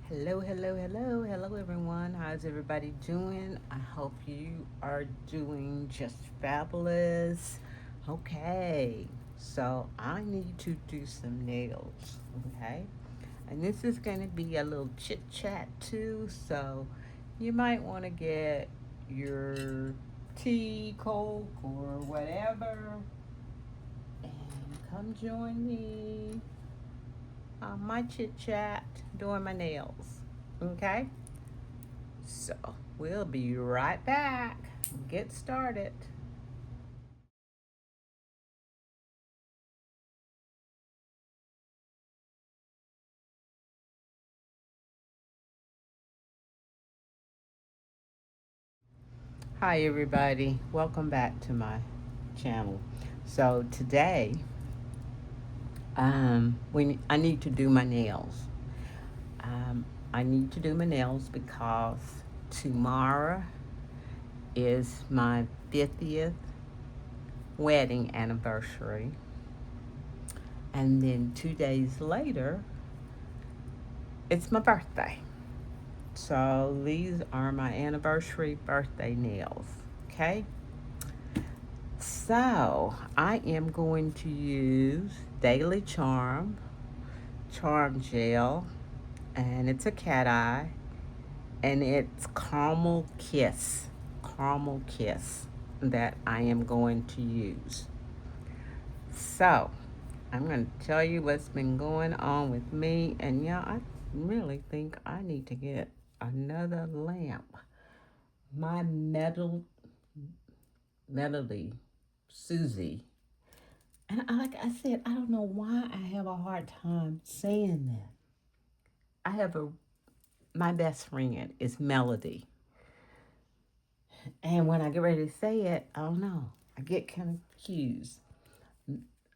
Hello, hello, hello, hello, everyone. How's everybody doing? I hope you are doing just fabulous. Okay, so I need to do some nails. Okay, and this is going to be a little chit chat too. So you might want to get your tea, coke, or whatever, and come join me on my chit chat doing my nails. Okay. So we'll be right back. Get started. Hi, everybody. Welcome back to my channel. So today, I need to do my nails. I need to do my nails because tomorrow is my 50th wedding anniversary, and then 2 days later, it's my birthday. So these are my anniversary birthday nails. Okay. So I am going to use Daily Charm Gel, and it's a cat eye, and it's Caramel Kiss that I am going to use. So I'm going to tell you what's been going on with me, and yeah, I really think I need to get another lamp. My melody, Susie. And like I said, I don't know why I have a hard time saying that. I have a my best friend is Melody, and when I get ready to say it, I don't know. I get confused.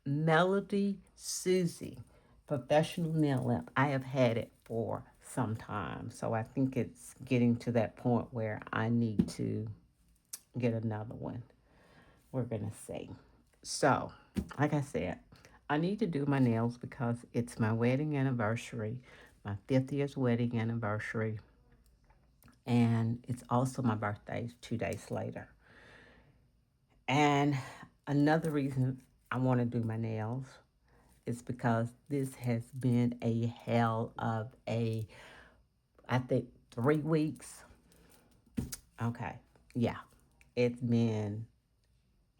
Melody Susie, professional nail lamp. I have had it for some time, so I think it's getting to that point where I need to get another one. We're gonna see. So, like I said, I need to do my nails because it's my wedding anniversary, my 50th wedding anniversary, and it's also my birthday 2 days later. And another reason I want to do my nails is because this has been a hell of I think, 3 weeks. Okay, yeah, it's been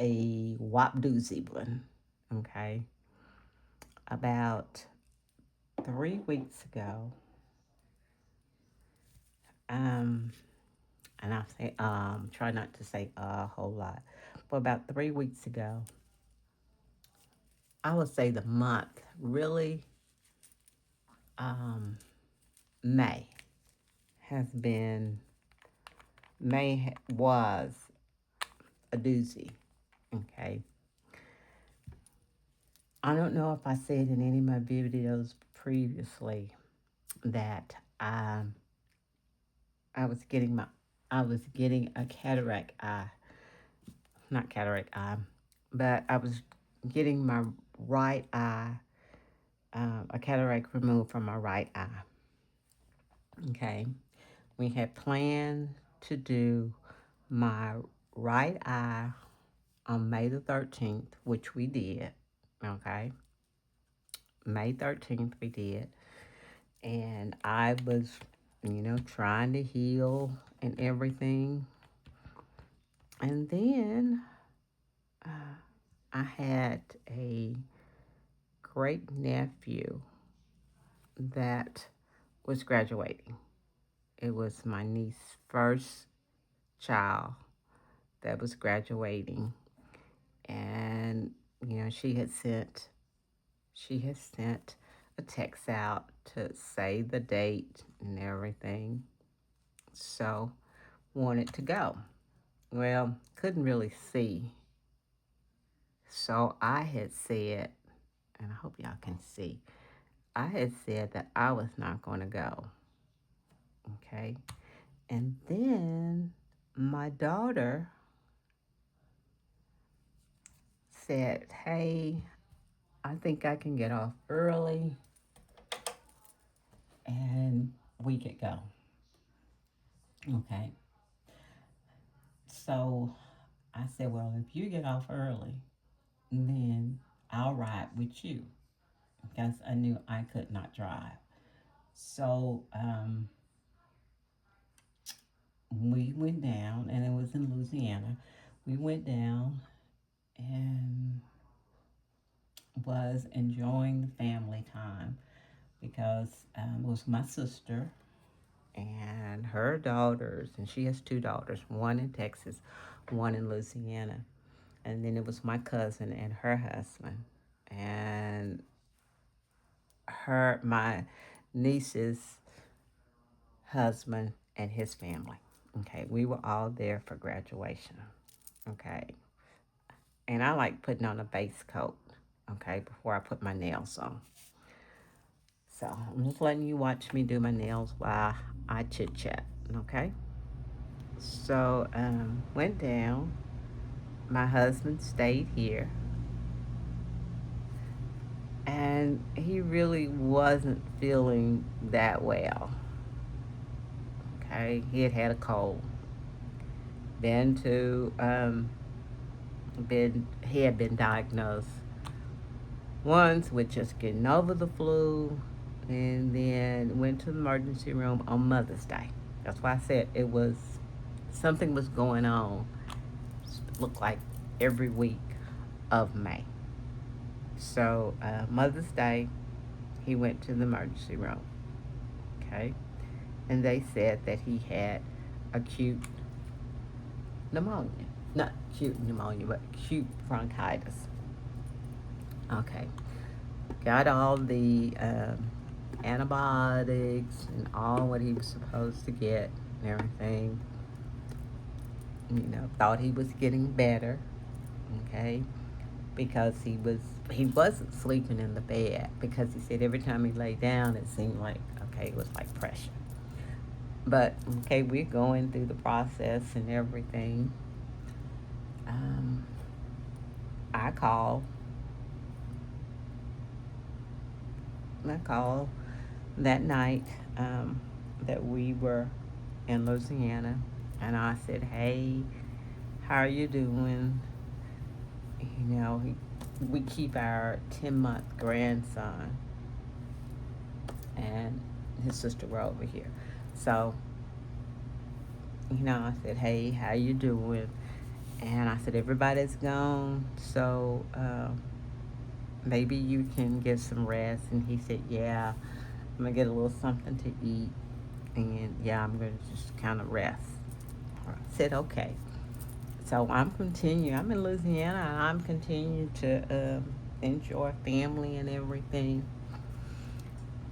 a wop doozy one. Okay, about 3 weeks ago, um, and I say try not to say a whole lot. But about 3 weeks ago, I would say the month really, um, May has been was a doozy. Okay, I don't know if I said in any of my videos previously that I was getting my I was getting a cataract eye, not cataract eye, but I was getting my right eye, a cataract removed from my right eye. Okay. We had planned to do my right eye on May the 13th, which we did. Okay. May 13th, we did. And I was, trying to heal and everything. And then uh, I had a great nephew that was graduating. It was my niece's first child that was graduating, and she had sent a text out to say the date and everything. So wanted to go. Well, couldn't really see. So I had said, and I hope y'all can see, I had said that I was not going to go. Okay. And then my daughter said, hey, I think I can get off early and week ago. Okay. So I said, well, if you get off early, then I'll ride with you because I knew I could not drive. So we went down, and it was in Louisiana. We went down and was enjoying the family time because it was my sister and her daughters, and she has two daughters, one in Texas, one in Louisiana. And then it was my cousin and her husband, and my niece's husband and his family. Okay, we were all there for graduation. Okay, and I like putting on a base coat. Okay, before I put my nails on. So I'm just letting you watch me do my nails while I chit chat. Okay. So went down. My husband stayed here, and he really wasn't feeling that well. Okay, he had a cold. Been to been he had been diagnosed once with just getting over the flu, and then went to the emergency room on Mother's Day. That's why I said it was something was going on. It looked like every week of May. So Mother's Day, he went to the emergency room. Okay, and they said that he had acute pneumonia. Not acute pneumonia, but acute bronchitis. Okay. Got all the antibiotics and all what he was supposed to get and everything. You know, thought he was getting better. Okay. Because he wasn't sleeping in the bed, because he said every time he lay down it seemed like, okay, it was like pressure. But okay, we're going through the process and everything. Um, I called. I called that night that we were in Louisiana, and I said, "Hey, how are you doing?" You know, we keep our 10-month grandson and his sister were over here, so I said, "Hey, how you doing?" And I said, "Everybody's gone, so maybe you can get some rest." And he said, "Yeah, I'm gonna get a little something to eat, and yeah, I'm gonna just kind of rest." I said, "Okay." So I'm in Louisiana, and I'm continuing to enjoy family and everything.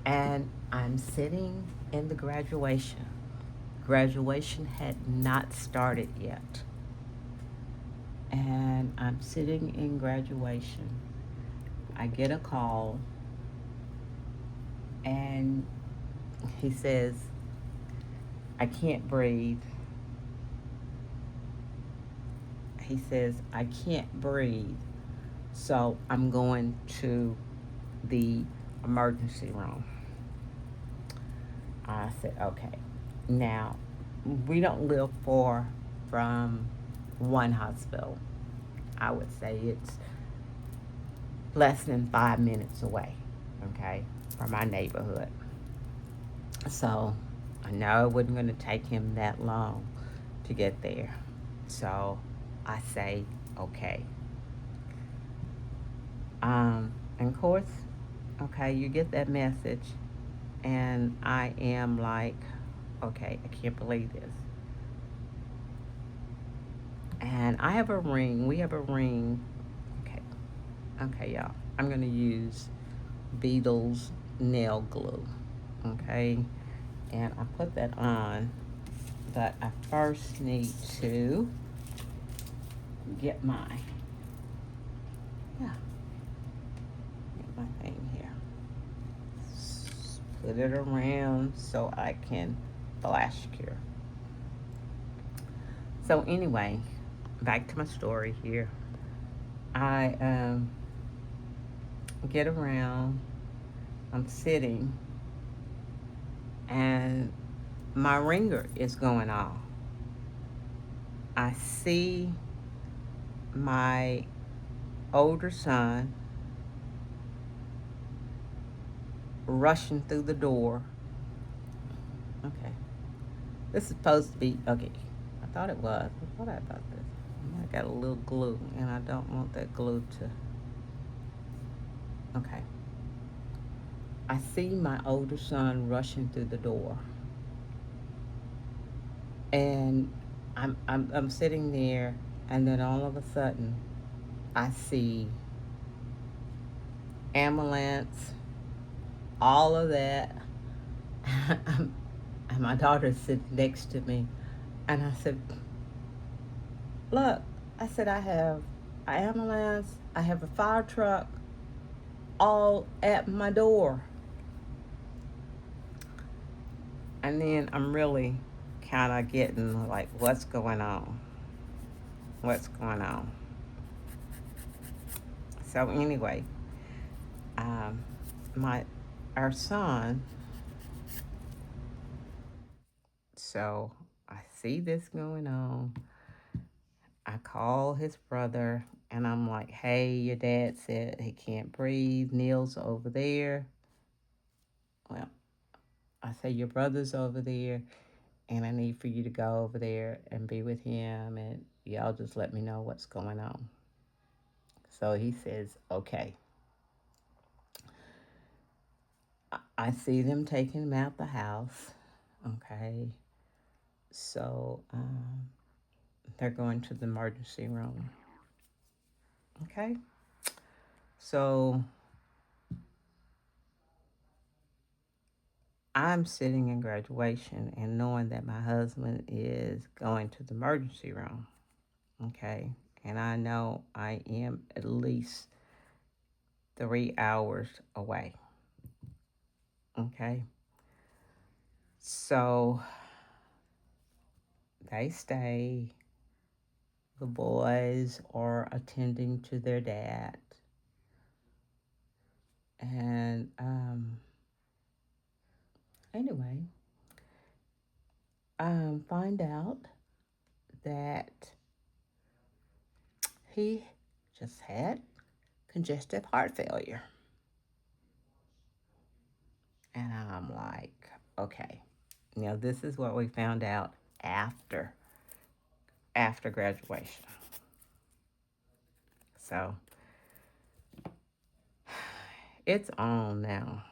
And I'm sitting in the graduation. Graduation had not started yet. And I'm sitting in graduation. I get a call, and he says, "I can't breathe." He says, "I can't breathe. So I'm going to the emergency room." I said, "Okay." Now, we don't live far from one hospital. I would say it's less than 5 minutes away, okay, from my neighborhood. So I know it wasn't going to take him that long to get there. So I say, okay. And of course, okay, you get that message, and I am like, okay, I can't believe this. And I have a ring. We have a ring. Okay, okay, y'all. I'm gonna use Beetle's nail glue. Okay, and I put that on, but I first need to get my get my thing here. Put it around so I can flash cure. So anyway, back to my story here. I get around. I'm sitting and my ringer is going off. I see my older son rushing through the door. Okay. This is supposed to be, okay. I thought it was. I thought I about this. I got a little glue, and I don't want that glue to. Okay. I see my older son rushing through the door, and I'm sitting there, and then all of a sudden, I see ambulance, all of that. And my daughter's sitting next to me, and I said, "Look," I said, "I have an ambulance, I have a fire truck, all at my door." And then I'm really kind of getting like, what's going on? What's going on? So anyway, um, my our son. So I see this going on. I call his brother and I'm like, "Hey, your dad said he can't breathe. Neil's over there." Well, I say your brother's over there, and I need for you to go over there and be with him, and y'all just let me know what's going on. So he says, "Okay." I see them taking him out the house. Okay. So they're going to the emergency room. Okay. So I'm sitting in graduation and knowing that my husband is going to the emergency room. Okay. And I know I am at least 3 hours away. Okay. So they stay. The boys are attending to their dad. And anyway, find out that he just had congestive heart failure. And I'm like, okay. This is what we found out after graduation. So it's on now.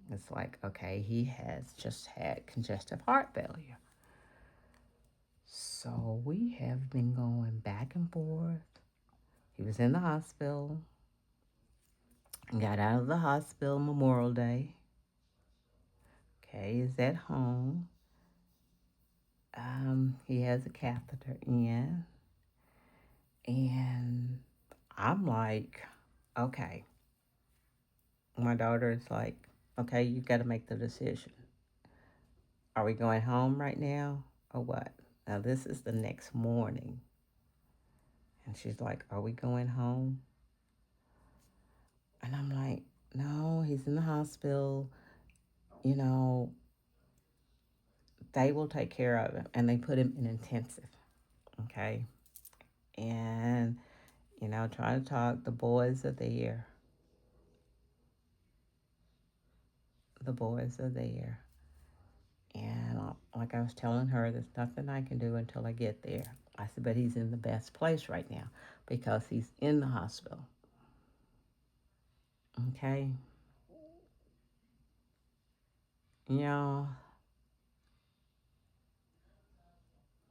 It's like, okay, he has just had congestive heart failure. So we have been going back and forth. He was in the hospital, got out of the hospital Memorial Day. Okay, is at home. He has a catheter in. And I'm like, okay. My daughter is like, okay, you got to make the decision. Are we going home right now or what? Now, this is the next morning. And she's like, are we going home? And I'm like, no, he's in the hospital. You know, they will take care of him. And they put him in intensive. Okay. And, trying to talk. The boys are there. The boys are there. And like I was telling her, there's nothing I can do until I get there. I said, but he's in the best place right now because he's in the hospital. Okay. Y'all,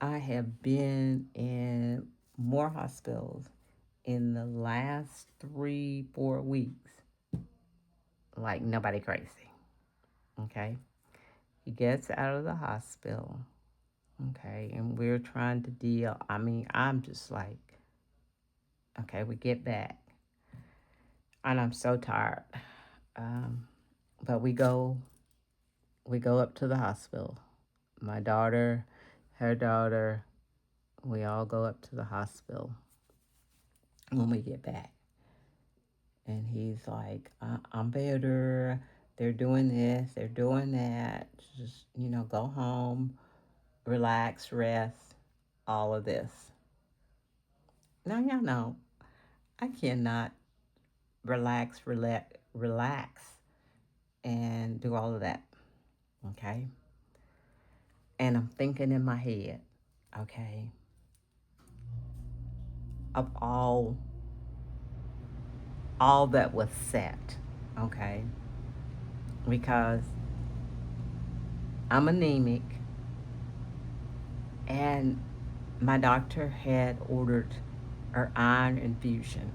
I have been in more hospitals in the last 3, 4 weeks like nobody crazy. Okay. He gets out of the hospital. Okay. And we're trying to deal. I mean, I'm just like, okay, we get back. And I'm so tired. Um, but we go up to the hospital. My daughter, her daughter, we all go up to the hospital when we get back. And he's like, I'm better. They're doing this, they're doing that. Just, go home, relax, rest, all of this. Now, y'all know, I cannot relax, and do all of that. Okay? And I'm thinking in my head, okay, of all that was set, okay? Because I'm anemic, and my doctor had ordered an iron infusion.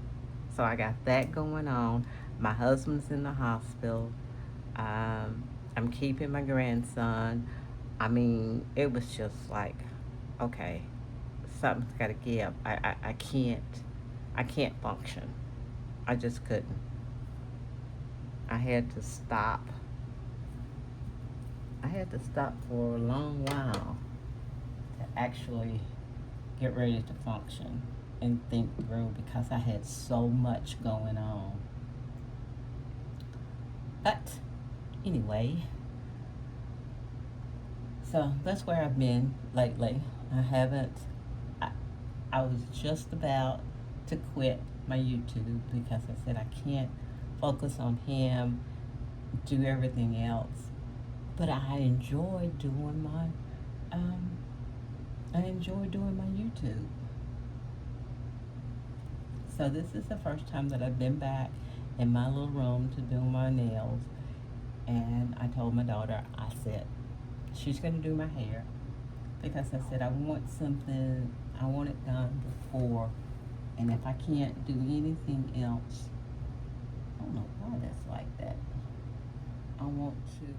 So I got that going on. My husband's in the hospital. I'm keeping my grandson. I mean, it was just like, okay, something's got to give. I can't function. I just couldn't. I had to stop. I had to stop for a long while to actually get ready to function and think through because I had so much going on. But anyway, so that's where I've been lately. I haven't, I, I was just about to quit my YouTube because I said I can't focus on him, do everything else. But um, I enjoy doing my YouTube. So this is the first time that I've been back in my little room to do my nails. And I told my daughter, I said, she's going to do my hair because I said, I want it done before. And if I can't do anything else, I don't know why that's like that. I want to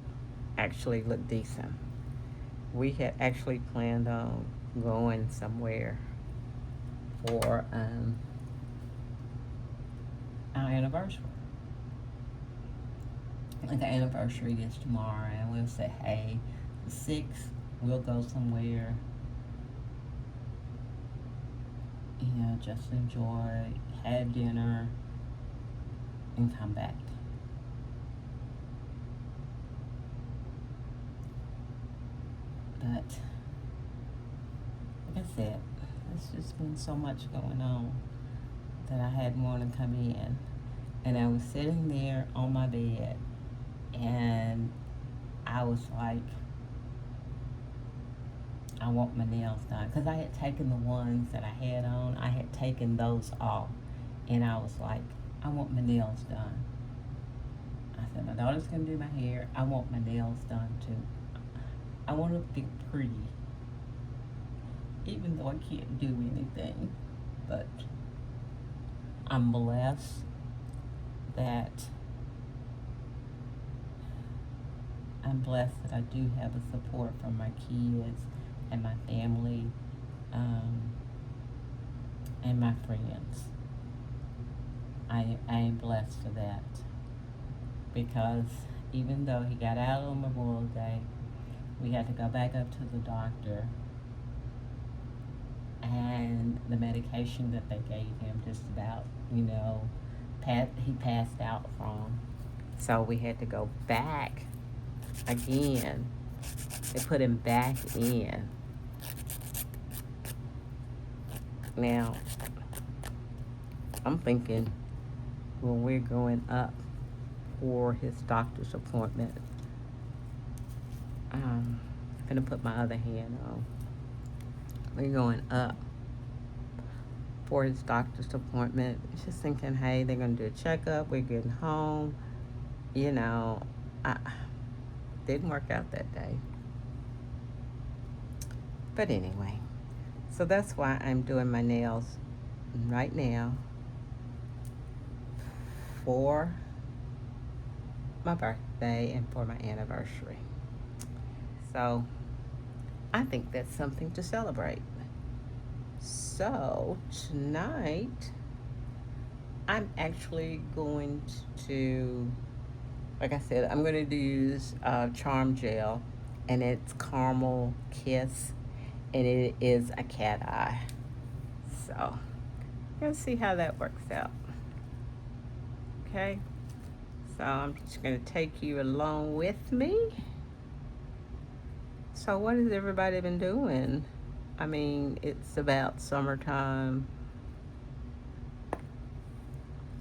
actually look decent. We had actually planned on going somewhere for our anniversary. Like the anniversary is tomorrow, and we'll say, hey, the 6th, we'll go somewhere, just enjoy, have dinner, and come back. But, like I said, there's just been so much going on that I hadn't want to come in. And I was sitting there on my bed, and I was like, I want my nails done. Because I had taken the ones that I had on, I had taken those off. And I was like, I want my nails done. I said, my daughter's going to do my hair. I want my nails done too. I want to be pretty. Even though I can't do anything. But I'm blessed that I do have the support from my kids and my family, and my friends. I am blessed for that because even though he got out on Memorial Day, we had to go back up to the doctor, and the medication that they gave him just about, he passed out from. So we had to go back again. They put him back in. Now, I'm thinking when we're going up for his doctor's appointment, I'm gonna put my other hand on. We're going up for his doctor's appointment. Just thinking, hey, they're gonna do a checkup. We're getting home. I didn't work out that day. But anyway, so that's why I'm doing my nails right now for my birthday and for my anniversary. So I think that's something to celebrate. So tonight, I'm actually going to, like I said, I'm going to use Charm Gel, and it's Caramelkiss, and it is a cat eye. So, let's see how that works out. Okay? So I'm just going to take you along with me. So, what has everybody been doing? I mean, it's about summertime.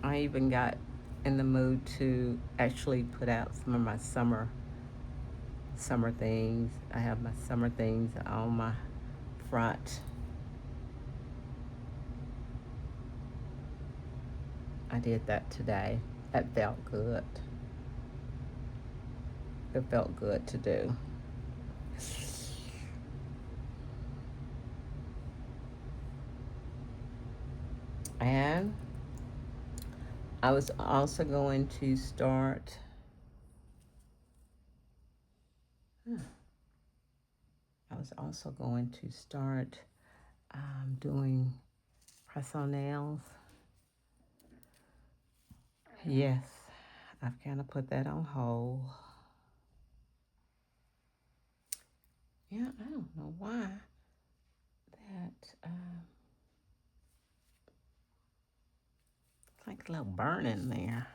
I even got in the mood to actually put out some of my summer things. I have my summer things on my front. I did that today. That felt good. It felt good to do. And I was also going to start. I was also going to start doing press on nails. Yes, I've kind of put that on hold. Yeah, I don't know why that it's like a little burning there.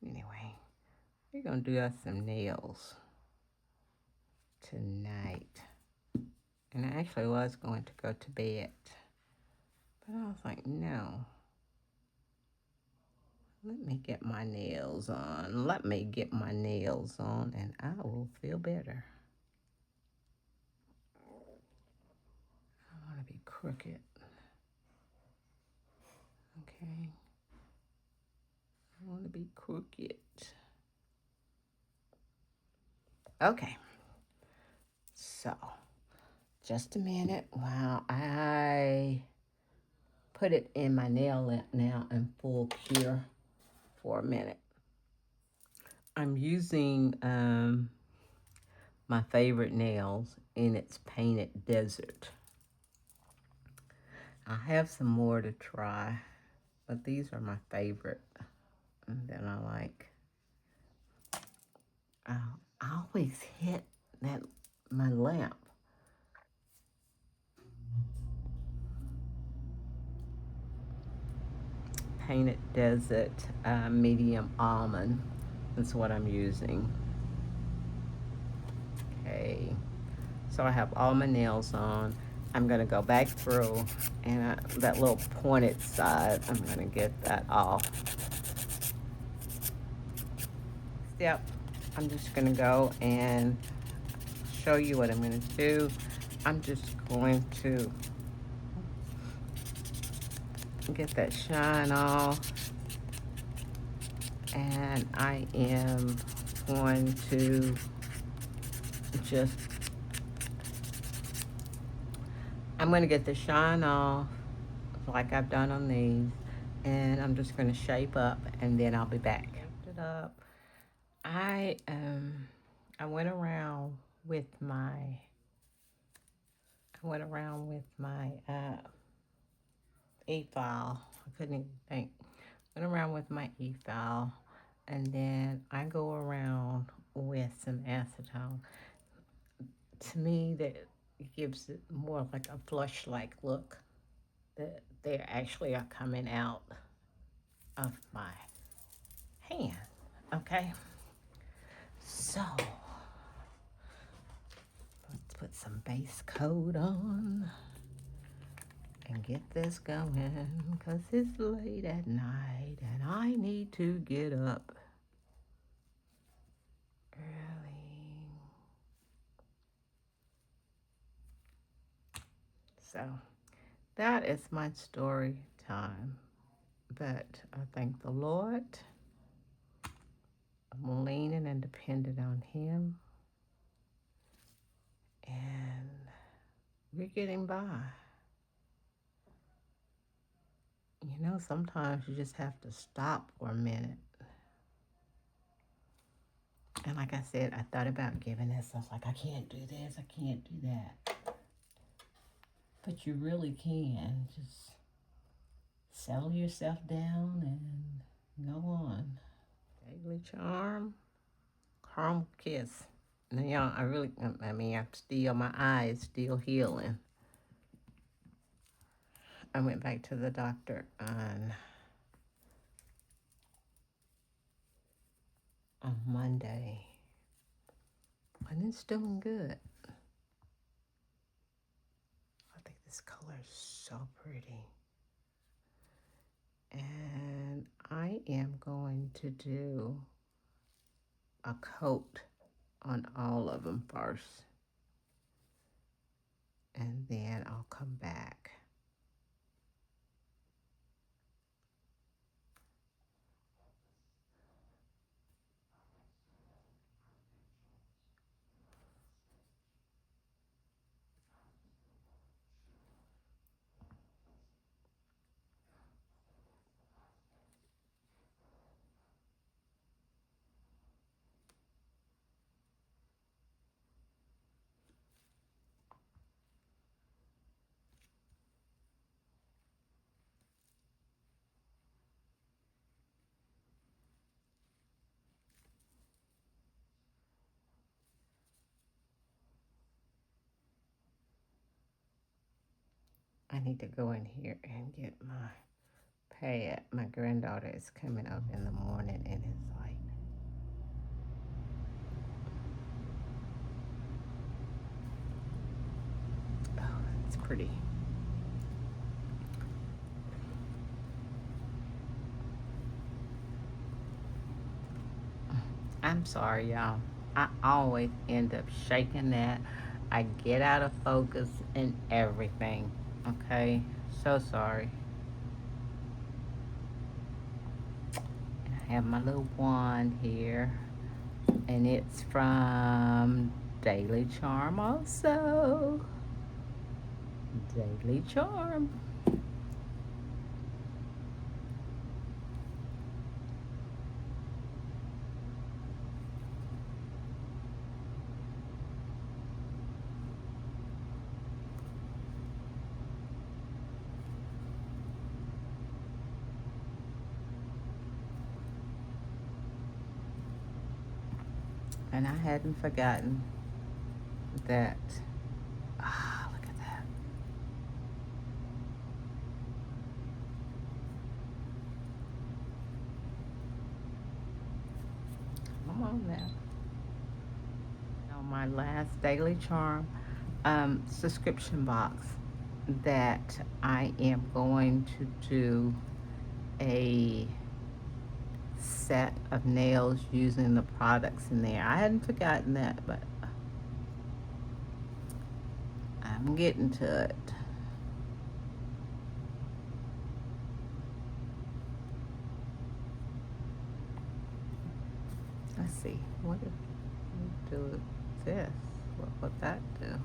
Anyway, we're gonna do us some nails tonight. And I actually was going to go to bed, but I was like, no. Let me get my nails on. Let me get my nails on, and I will feel better. I want to be crooked. Okay. I want to be crooked. Okay. So, just a minute while I put it in my nail lamp now in full cure for a minute. I'm using my favorite nails, and it's Painted Desert. I have some more to try, but these are my favorite that I like. I always hit that my lamp. Painted Desert medium almond. That's what I'm using. Okay, so I have all my nails on. I'm gonna go back through, and that little pointed side, I'm gonna get that off. Yep, I'm just gonna go and show you what I'm gonna do. I'm just going to get that shine off, and I am going to just, I'm going to get the shine off like I've done on these, and I'm just going to shape up, and then I'll be back. Shaped it up. I went around with my e-file. I couldn't even think. Went around with my e-file, and then I go around with some acetone. To me, that gives it more like a flush-like look. That they actually are coming out of my hand. Okay, so let's put some base coat on and get this going, because it's late at night and I need to get up early. So that is my story time. But I thank the Lord. I'm leaning and dependent on Him, and we're getting by. You know, sometimes you just have to stop for a minute. And like I said, I thought about giving this. I was like, I can't do this. I can't do that. But you really can. Just settle yourself down and go on. Daily Charm, Caramelkiss. Now, y'all, I'm still, my eye is still healing. I went back to the doctor on Monday, and it's doing good. I think this color is so pretty. And I am going to do a coat on all of them first. And then I'll come back. I need to go in here and get my pad. My granddaughter is coming up in the morning and it's like, oh, it's pretty. I'm sorry, y'all. I always end up shaking that. I get out of focus and everything. Okay? So sorry. And I have my little wand here. And it's from Daily Charm also. Daily Charm. And I hadn't forgotten that. Ah, look at that. Come on now. On my last Daily Charm subscription box, that I am going to do a set of nails using the products in there. I hadn't forgotten that, but I'm getting to it. Let's see. What if we do this? What would that do?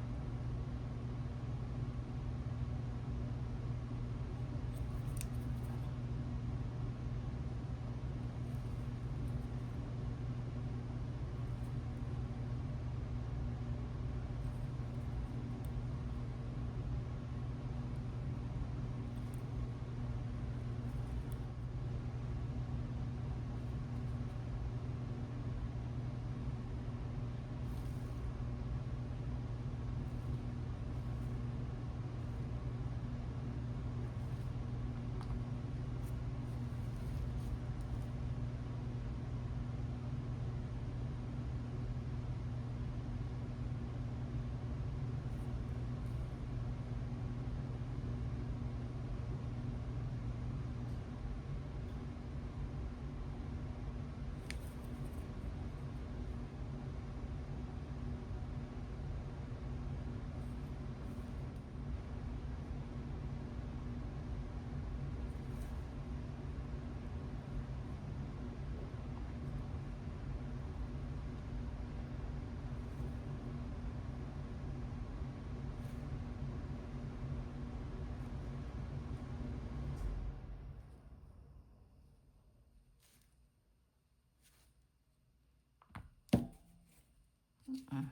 Mm.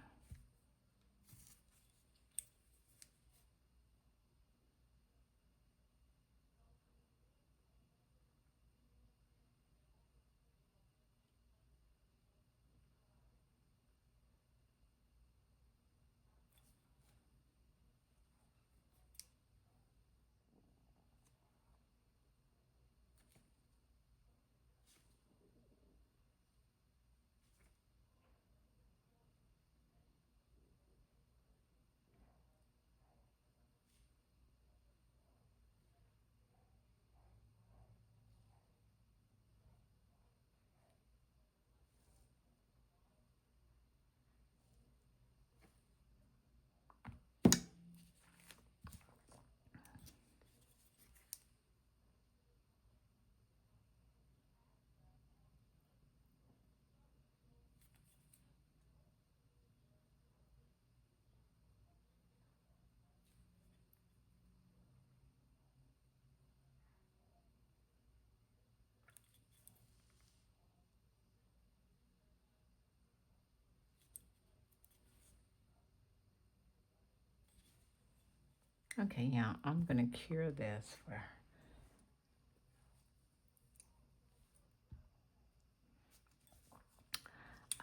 Okay, yeah, I'm gonna cure this for.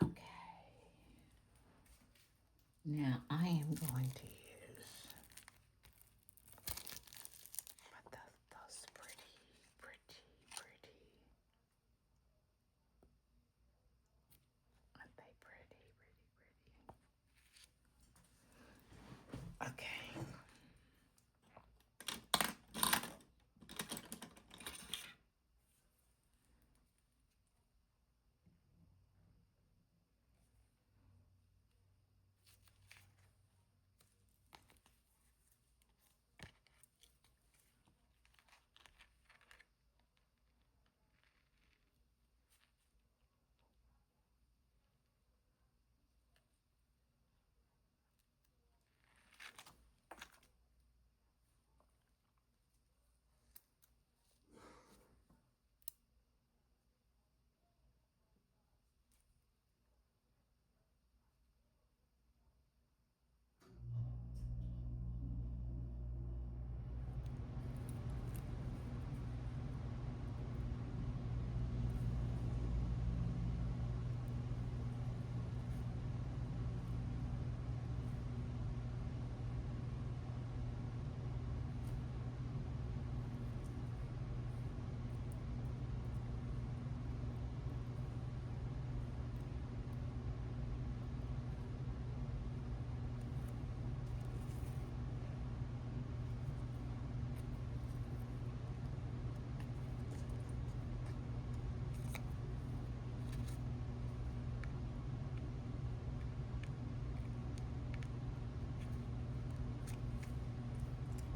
Okay. Now I am going to use those pretty, pretty, pretty. Aren't they pretty, pretty, pretty? Okay.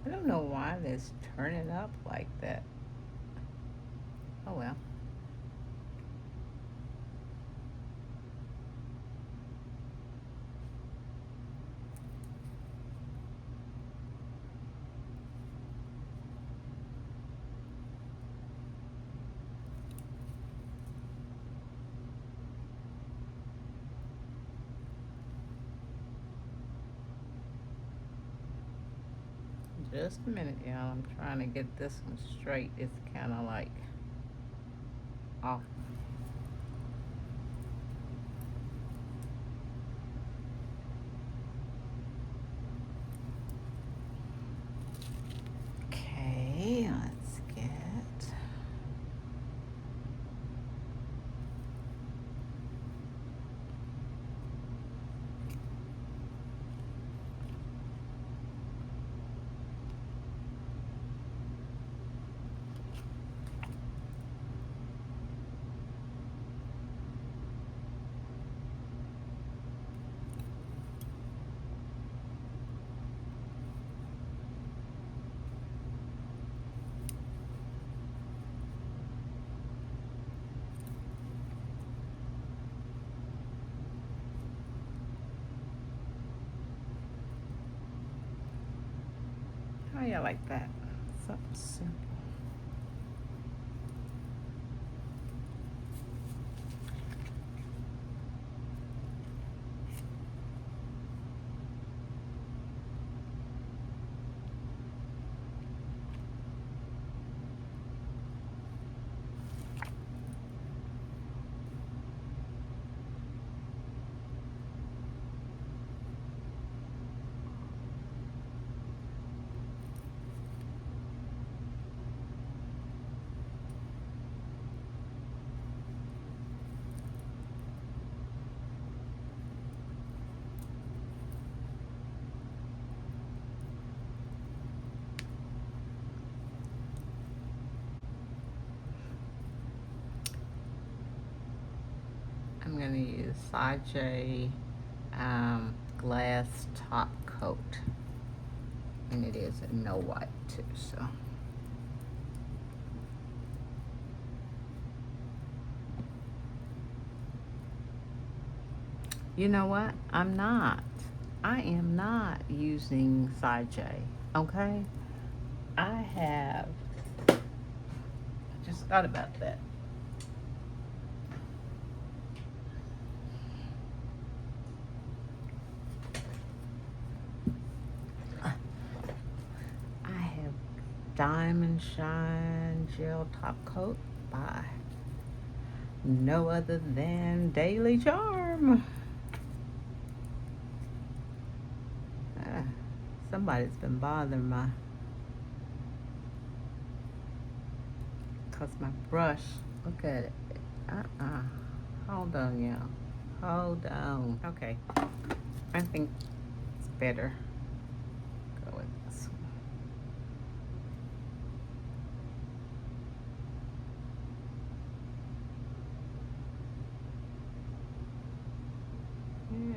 I don't know why this turning up like that. Oh well. Just a minute, y'all. I'm trying to get this one straight. It's kind of like off. Okay, let's get. How you like that? Something simple. I'm going to use Sage glass top coat. And it is a no white too, so. You know what? I am not using Sage, okay? I have, I just thought about that. Diamond Shine Gel Top Coat by no other than Daily Charm. Ah, somebody's been bothering my, cause my brush, look at it. Uh-uh. Hold on, y'all. Hold on. Okay. I think it's better. Go with this one. Yeah.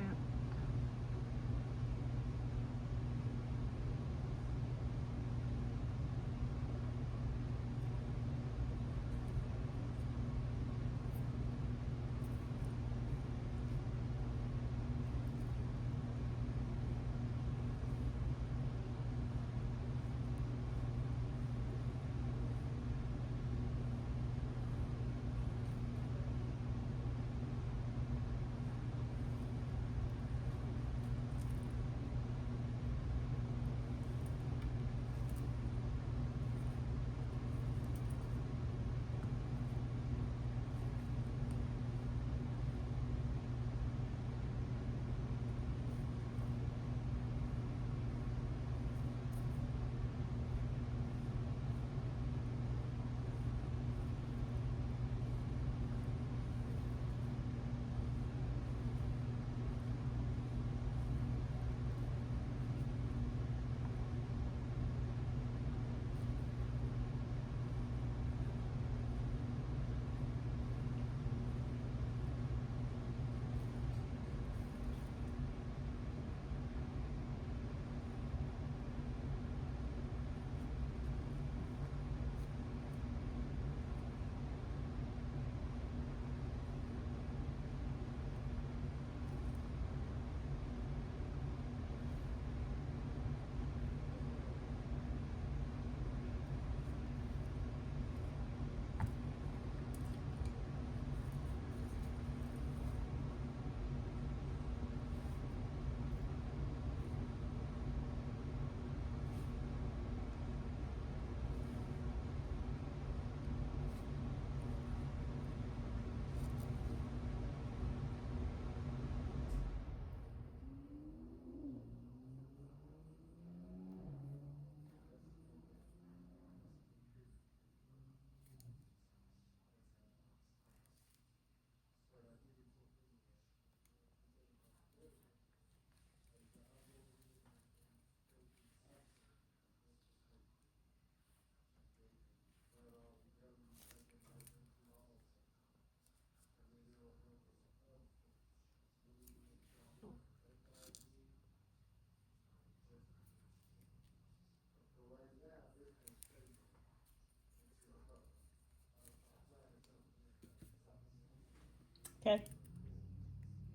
Okay.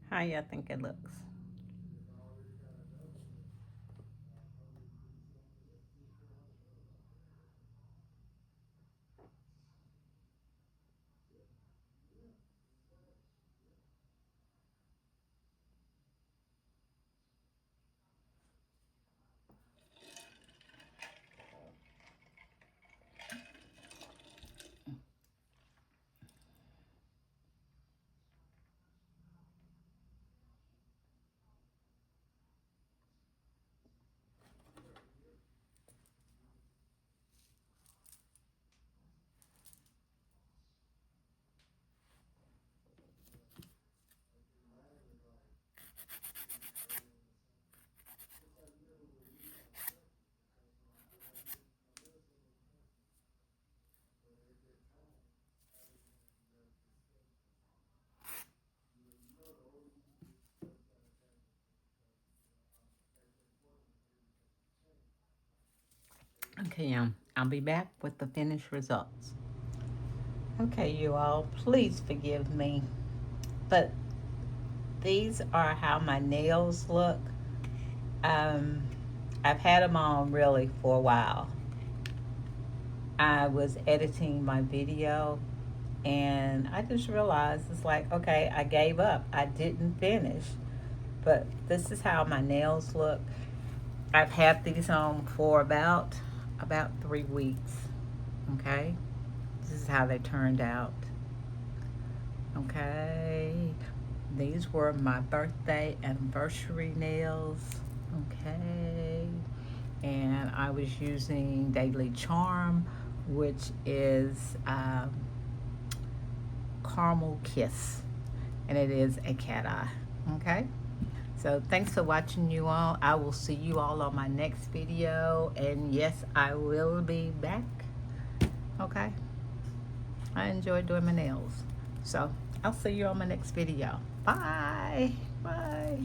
How y'all think it looks? Okay, I'll be back with the finished results. Okay, you all, please forgive me, but these are how my nails look. Um, I've had them on really for a while. I was editing my video and I just realized it's like, okay, I gave up. I didn't finish. But this is how my nails look. I've had these on for about about 3 weeks. Okay, this is how they turned out. Okay, these were my birthday anniversary nails. Okay, and I was using Daily Charm, which is Caramelkiss, and it is a cat eye. Okay, so thanks for watching, you all. I will see you all on my next video, and yes, I will be back. Okay, I enjoy doing my nails, so I'll see you on my next video. Bye. Bye.